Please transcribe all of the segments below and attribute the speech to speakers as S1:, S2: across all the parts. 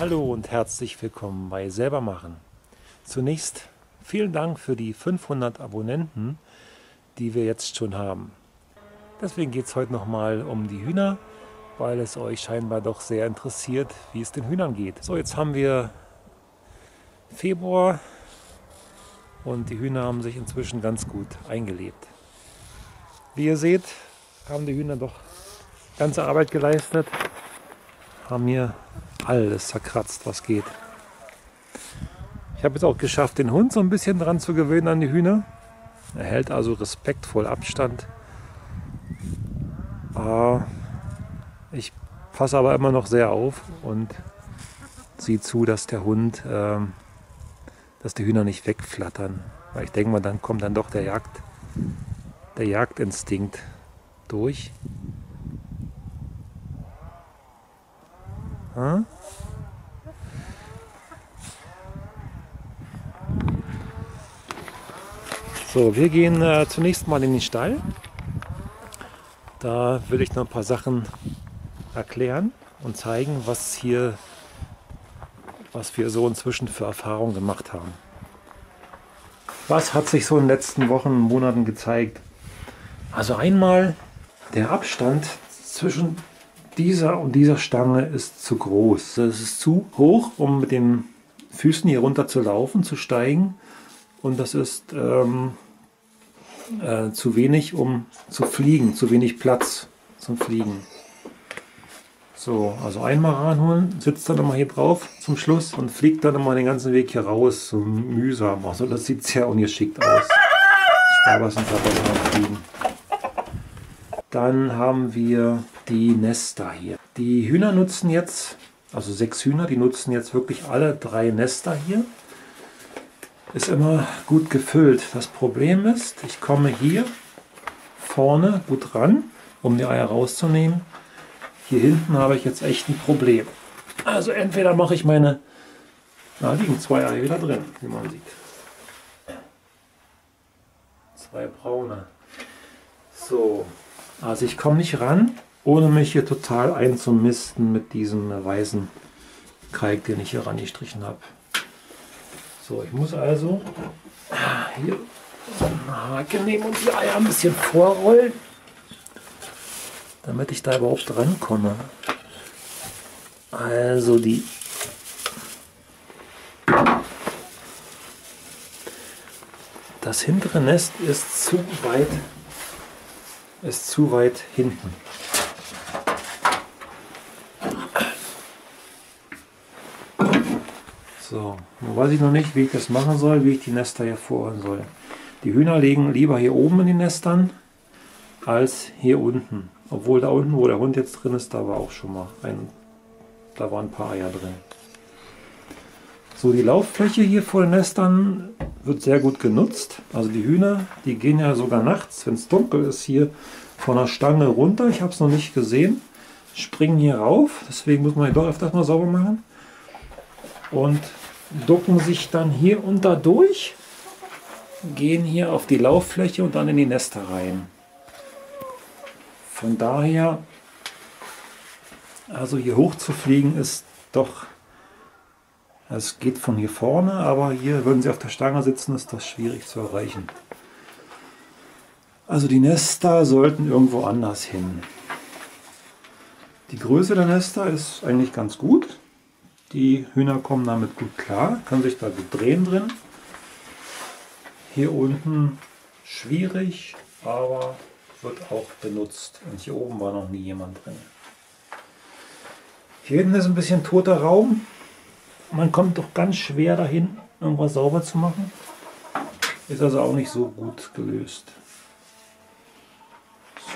S1: Hallo und herzlich willkommen bei Selbermachen. Zunächst vielen Dank für die 500 Abonnenten, die wir jetzt schon haben. Deswegen geht es heute nochmal um die Hühner, weil es euch scheinbar doch sehr interessiert, wie es den Hühnern geht. So, jetzt haben wir Februar und die Hühner haben sich inzwischen ganz gut eingelebt. Wie ihr seht, haben die Hühner doch ganze Arbeit geleistet, haben hier alles zerkratzt, was geht. Ich habe jetzt auch geschafft, den Hund so ein bisschen dran zu gewöhnen an die Hühner. Er hält also respektvoll Abstand. Ich passe aber immer noch sehr auf und sehe zu, dass der Hund, dass die Hühner nicht wegflattern. Weil ich denke mal, dann kommt dann doch der Jagdinstinkt durch. So, wir gehen zunächst mal in den Stall. Da will ich noch ein paar Sachen erklären und zeigen, was wir so inzwischen für Erfahrungen gemacht haben. Was hat sich so in den letzten Wochen und Monaten gezeigt? Also einmal, der Abstand zwischen dieser und dieser Stange ist zu groß. Es ist zu hoch, um mit den Füßen hier runter zu laufen, zu steigen. Und das ist zu wenig, um zu fliegen, zu wenig Platz zum Fliegen. So, also einmal ranholen, sitzt dann nochmal hier drauf zum Schluss und fliegt dann nochmal den ganzen Weg hier raus, so mühsam. Also das sieht sehr ungeschickt aus. Sparwas und fliegen. Dann haben wir die Nester hier. Die Hühner nutzen jetzt, also 6 Hühner, die nutzen jetzt wirklich alle 3 Nester hier. Ist immer gut gefüllt. Das Problem ist, ich komme hier vorne gut ran, um die Eier rauszunehmen. Hier hinten habe ich jetzt echt ein Problem. Also entweder mache ich meine, da liegen 2 Eier wieder drin, wie man sieht. 2 braune. So, also ich komme nicht ran, ohne mich hier total einzumisten mit diesem weißen Kalk, den ich hier rangestrichen habe. So, ich muss also hier so eine Hake nehmen und die Eier ein bisschen vorrollen, damit ich da überhaupt rankomme. Also das hintere Nest ist zu weit hinten. So, nun weiß ich noch nicht, wie ich das machen soll, wie ich die Nester hier vorholen soll. Die Hühner legen lieber hier oben in den Nestern als hier unten. Obwohl da unten, wo der Hund jetzt drin ist, da war auch schon mal da waren ein paar Eier drin. So, die Lauffläche hier vor den Nestern wird sehr gut genutzt. Also die Hühner, die gehen ja sogar nachts, wenn es dunkel ist, hier von der Stange runter. Ich habe es noch nicht gesehen. Springen hier rauf, deswegen muss man hier doch öfters mal sauber machen. Und ducken sich dann hier unter durch, gehen hier auf die Lauffläche und dann in die Nester rein. Von daher, also hier hoch zu fliegen ist doch, es geht von hier vorne, aber hier, wenn sie auf der Stange sitzen, ist das schwierig zu erreichen. Also die Nester sollten irgendwo anders hin. Die Größe der Nester ist eigentlich ganz gut. Die Hühner kommen damit gut klar, können sich da gut drehen drin. Hier unten schwierig, aber wird auch benutzt. Und hier oben war noch nie jemand drin. Hier hinten ist ein bisschen toter Raum. Man kommt doch ganz schwer dahin, irgendwas sauber zu machen. Ist also auch nicht so gut gelöst.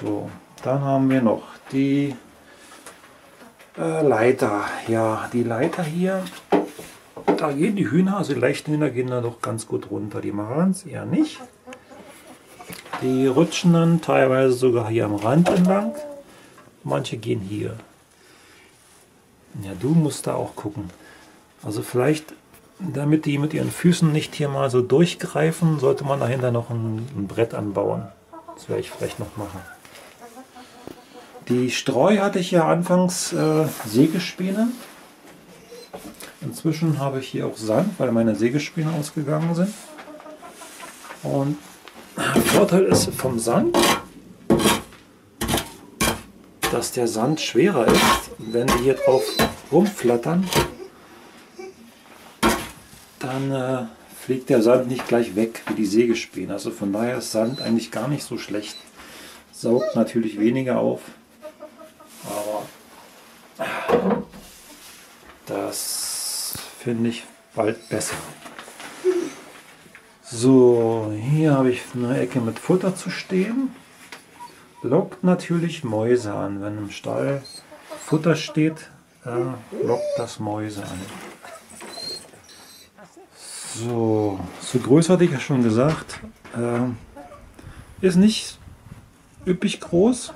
S1: So, dann haben wir noch die Leiter. Ja, die Leiter hier, da gehen die Hühner, also die leichten Hühner gehen da doch ganz gut runter. Die machen es eher nicht. Die rutschen dann teilweise sogar hier am Rand entlang. Manche gehen hier. Ja, du musst da auch gucken. Also vielleicht, damit die mit ihren Füßen nicht hier mal so durchgreifen, sollte man dahinter noch ein Brett anbauen. Das werde ich vielleicht noch machen. Die Streu hatte ich ja anfangs Sägespäne. Inzwischen habe ich hier auch Sand, weil meine Sägespäne ausgegangen sind. Und der Vorteil ist vom Sand, dass der Sand schwerer ist. Und wenn die hier drauf rumflattern, dann fliegt der Sand nicht gleich weg wie die Sägespäne. Also von daher ist Sand eigentlich gar nicht so schlecht. Saugt natürlich weniger auf, aber das finde ich bald besser. So, hier habe ich eine Ecke mit Futter zu stehen. Lockt natürlich Mäuse an. Wenn im Stall Futter steht, lockt das Mäuse an. So Größe hatte ich ja schon gesagt. Ist nicht üppig groß,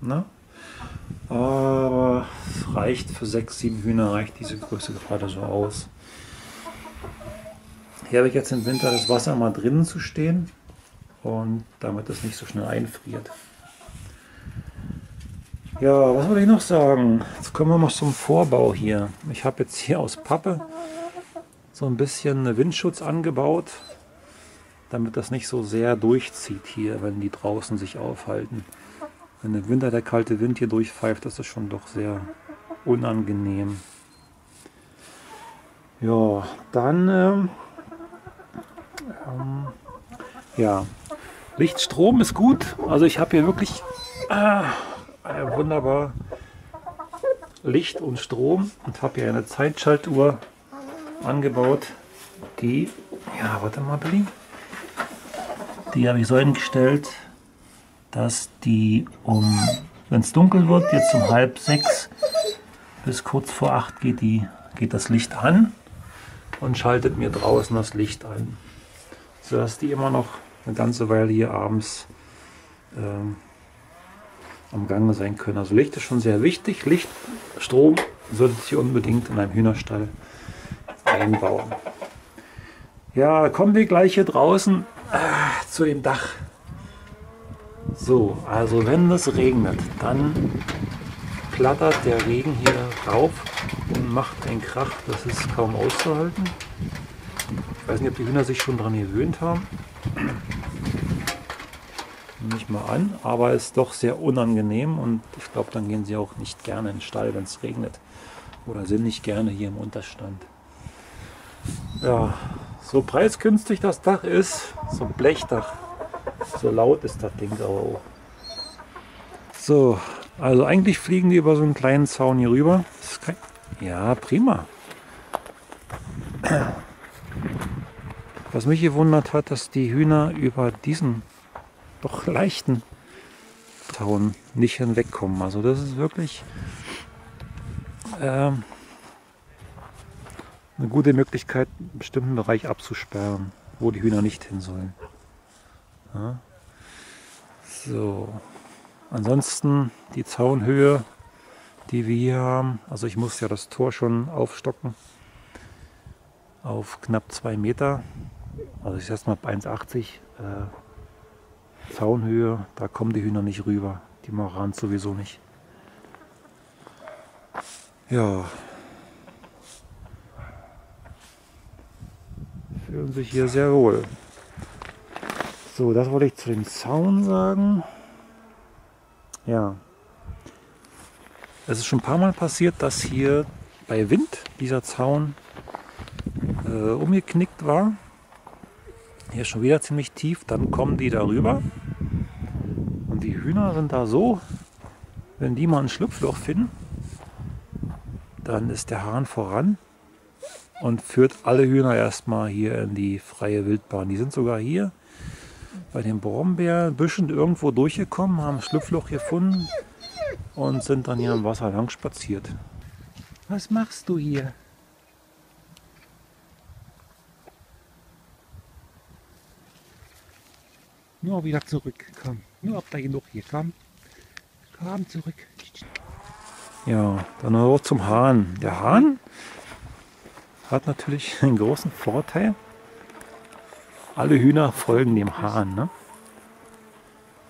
S1: ne? Aber es reicht für 6, 7 Hühner, reicht diese Größe gerade so aus. Hier habe ich jetzt im Winter das Wasser mal drinnen zu stehen und damit es nicht so schnell einfriert. Ja, was wollte ich noch sagen? Jetzt kommen wir mal zum Vorbau hier. Ich habe jetzt hier aus Pappe so ein bisschen Windschutz angebaut, damit das nicht so sehr durchzieht hier, wenn die draußen sich aufhalten. Wenn im Winter der kalte Wind hier durchpfeift, das ist schon doch sehr unangenehm. Ja, dann ja, Lichtstrom ist gut. Also ich habe hier wirklich wunderbar Licht und Strom und habe hier eine Zeitschaltuhr angebaut, die, ja, warte mal, Billy, die habe ich so eingestellt, dass die wenn es dunkel wird, jetzt um 5:30 bis kurz vor 8 geht das Licht an und schaltet mir draußen das Licht ein, sodass die immer noch eine ganze Weile hier abends am Gange sein können. Also Licht ist schon sehr wichtig. Licht, Strom sollte sich unbedingt in einem Hühnerstall einbauen. Ja, kommen wir gleich hier draußen zu dem Dach. So, also wenn es regnet, dann plattert der Regen hier rauf und macht einen Krach, das ist kaum auszuhalten. Ich weiß nicht, ob die Hühner sich schon daran gewöhnt haben. Nicht mal an, aber es ist doch sehr unangenehm und ich glaube, dann gehen sie auch nicht gerne in den Stall, wenn es regnet. Oder sind nicht gerne hier im Unterstand. Ja, so preisgünstig das Dach ist, so ein Blechdach, so laut ist das Ding aber auch. So, also eigentlich fliegen die über so einen kleinen Zaun hier rüber. Ja, prima. Was mich gewundert hat, dass die Hühner über diesen doch leichten Zaun nicht hinwegkommen. Also das ist wirklich eine gute Möglichkeit, einen bestimmten Bereich abzusperren, wo die Hühner nicht hin sollen. Ja. So, ansonsten die Zaunhöhe, die wir hier haben, also ich muss ja das Tor schon aufstocken auf knapp 2 Meter, also ich setze mal 1,80 Zaunhöhe, da kommen die Hühner nicht rüber, die Marans sowieso nicht. Ja, fühlen sich hier sehr wohl. So, das wollte ich zu dem Zaun sagen. Ja, es ist schon ein paar Mal passiert, dass hier bei Wind dieser Zaun umgeknickt war. Hier ist schon wieder ziemlich tief, dann kommen die darüber. Und die Hühner sind da so, wenn die mal ein Schlupfloch finden, dann ist der Hahn voran und führt alle Hühner erstmal hier in die freie Wildbahn. Die sind sogar hier bei den Brombeerbüschen irgendwo durchgekommen, haben ein Schlupfloch gefunden und sind dann hier am Wasser lang spaziert. Was machst du hier? Nur wieder zurück, komm. Nur habt ihr genug hier, komm. Komm zurück. Ja, dann noch zum Hahn. Der Hahn hat natürlich einen großen Vorteil. Alle Hühner folgen dem Hahn, ne?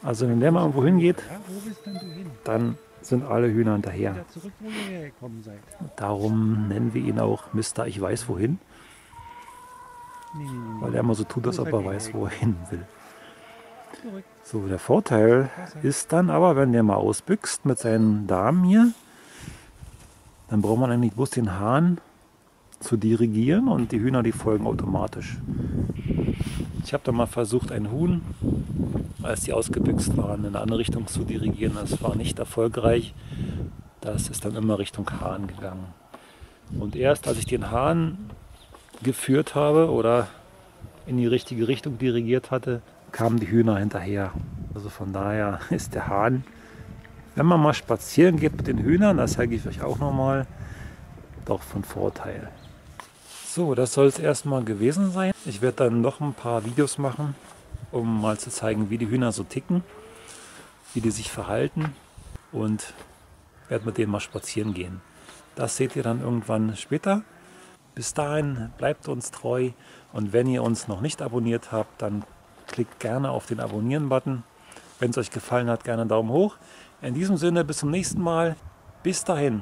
S1: Also wenn der mal irgendwo hingeht,
S2: Ja, wo bist denn du hin?
S1: dann sind alle Hühner hinterher.
S2: Wieder zurück, wo ihr hergekommen seid.
S1: Darum nennen wir ihn auch Mister Ich weiß wohin,
S2: Nee.
S1: weil er immer so tut, als
S2: Wo
S1: ob
S2: seid
S1: er
S2: ihr
S1: weiß, wo er
S2: hergekommen?
S1: hin will.
S2: Zurück.
S1: So, der Vorteil ist dann aber, wenn der mal ausbüchst mit seinen Damen hier, dann braucht man eigentlich bloß den Hahn zu dirigieren und die Hühner, die folgen automatisch. Ich habe da mal versucht, ein Huhn, als die ausgebüxt waren, in eine andere Richtung zu dirigieren. Das war nicht erfolgreich. Das ist dann immer Richtung Hahn gegangen. Und erst als ich den Hahn geführt habe oder in die richtige Richtung dirigiert hatte, kamen die Hühner hinterher. Also von daher ist der Hahn, wenn man mal spazieren geht mit den Hühnern, das zeige ich euch auch nochmal, doch von Vorteil. So, das soll es erstmal gewesen sein. Ich werde dann noch ein paar Videos machen, um mal zu zeigen, wie die Hühner so ticken, wie die sich verhalten und werde mit denen mal spazieren gehen. Das seht ihr dann irgendwann später. Bis dahin bleibt uns treu und wenn ihr uns noch nicht abonniert habt, dann klickt gerne auf den Abonnieren-Button. Wenn es euch gefallen hat, gerne einen Daumen hoch. In diesem Sinne, bis zum nächsten Mal. Bis dahin.